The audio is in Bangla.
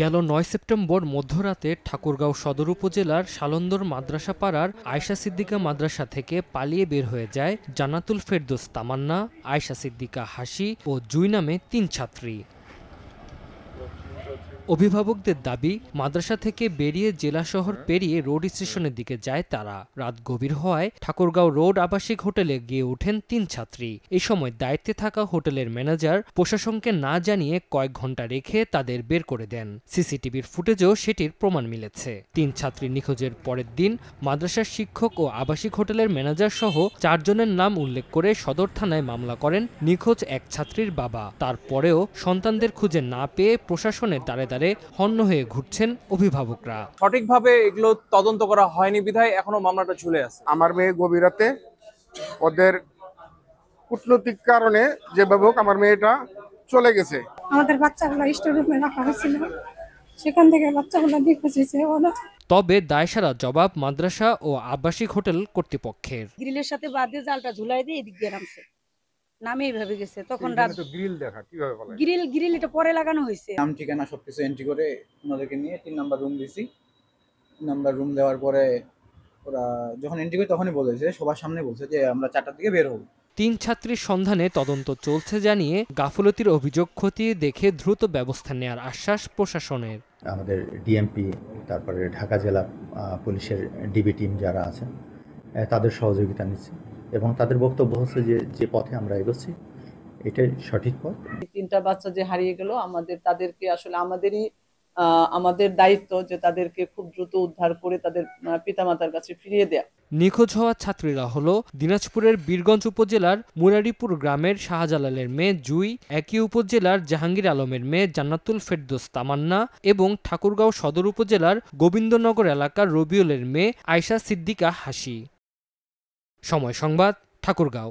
গেল ৯ সেপ্টেম্বর মধ্যরাতে ঠাকুরগাঁও সদর উপজেলার সালন্দর মাদ্রাসা পাড়ার আয়শা সিদ্দিকা মাদ্রাসা থেকে পালিয়ে বের হয়ে যায় জান্নাতুল ফেরদৌস তামান্না, আয়শা সিদ্দিকা হাসি ও জুই নামে ৩ ছাত্রী। অভিভাবকদের দাবি, মাদ্রাসা থেকে বেরিয়ে জেলা শহর পেরিয়ে রোড স্টেশনের দিকে যায় তারা। রাত গভীর হওয়ায় ঠাকুরগাঁও রোড আবাসিক হোটেলে গিয়ে ওঠেন ৩ ছাত্রী। এই সময় দায়িত্বে থাকা হোটেলের ম্যানেজার প্রশাসনকে না জানিয়ে কয়েক ঘন্টা রেখে তাদের বের করে দেন। সিসিটিভির ফুটেজেও সেটির প্রমাণ মিলেছে। ৩ ছাত্রী নিখোঁজের পরের দিন মাদ্রাসার শিক্ষক ও আবাসিক হোটেলের ম্যানেজার সহ ৪ জনের নাম উল্লেখ করে সদর থানায় মামলা করেন নিখোঁজ এক ছাত্রীর বাবা। তারপরেও সন্তানদের খুঁজে না পেয়ে প্রশাসনের দ্বারে দ্বারে হন্য হয়ে ঘুরছেন অভিভাবকরা। সঠিকভাবে এগুলো তদন্ত করা হয়নি বিধায় এখনো মামলাটা ঝুলে আছে। আমার মেয়ে গভীর রাতে ওদের কূটনৈতিক কারণে যেভাবে হোক আমার মেয়েটা চলে গেছে। আমাদের বাচ্চাগুলো স্টোর রুমে রাখা হয়েছিল, সেখান থেকে বাচ্চাগুলো নিখোঁজ হয়েছে। তবে দায়সারা জবাব মাদ্রাসা ও আবাসিক হোটেল কর্তৃপক্ষের। গ্রিলের সাথে বাদে জালটা ঝুলাই দিয়ে এদিক দিয়ে নামছে, নামে এইভাবে গেছে। তখন গ্রিল এটা পরে লাগানো হয়েছে। নাম ঠিকানা সবকিছু এন্ট্রি করে ওনাদেরকে নিয়ে ৩ নাম্বার রুম দিছি। ৩ নাম্বার রুম দেওয়ার পরে ওরা যখন এন্ট্রি করে তখনই বলেছে, সবার সামনে বলছে যে আমরা ৪টার দিকে বের হব। ৩ ছাত্রীর সন্ধানে তদন্ত চলছে জানিয়ে গাফলতির অভিযোগ খতিয়ে দেখে দ্রুত ব্যবস্থা নেওয়ার আশ্বাস প্রশাসনের। আমাদের ডিএমপি, তারপরে ঢাকা জেলা পুলিশের ডিবি টিম যারা আছেন তাদের সহযোগিতা নিচ্ছে এবং তাদের বক্তব্য হচ্ছে যে পথে আমরা এগোচ্ছি এটাই সঠিক পথ। ৩টা বাচ্চা যে হারিয়ে গেল, তাদেরকে আসলে আমাদের দায়িত্ব যে তাদেরকে খুব দ্রুত উদ্ধার করে তাদের পিতামাতার কাছে ফিরিয়ে দেয়া। নিখোঁজ হওয়া ছাত্রীরা হলো দিনাজপুরের বীরগঞ্জ উপজেলার মুরারিপুর গ্রামের শাহজালালের মেয়ে জুই, একই উপজেলার জাহাঙ্গীর আলমের মেয়ে জান্নাতুল ফেরদৌস তামান্না এবং ঠাকুরগাঁও সদর উপজেলার গোবিন্দনগর এলাকার রবিউলের মেয়ে আয়শা সিদ্দিকা হাসি। সময় সংবাদ, ঠাকুরগাঁও।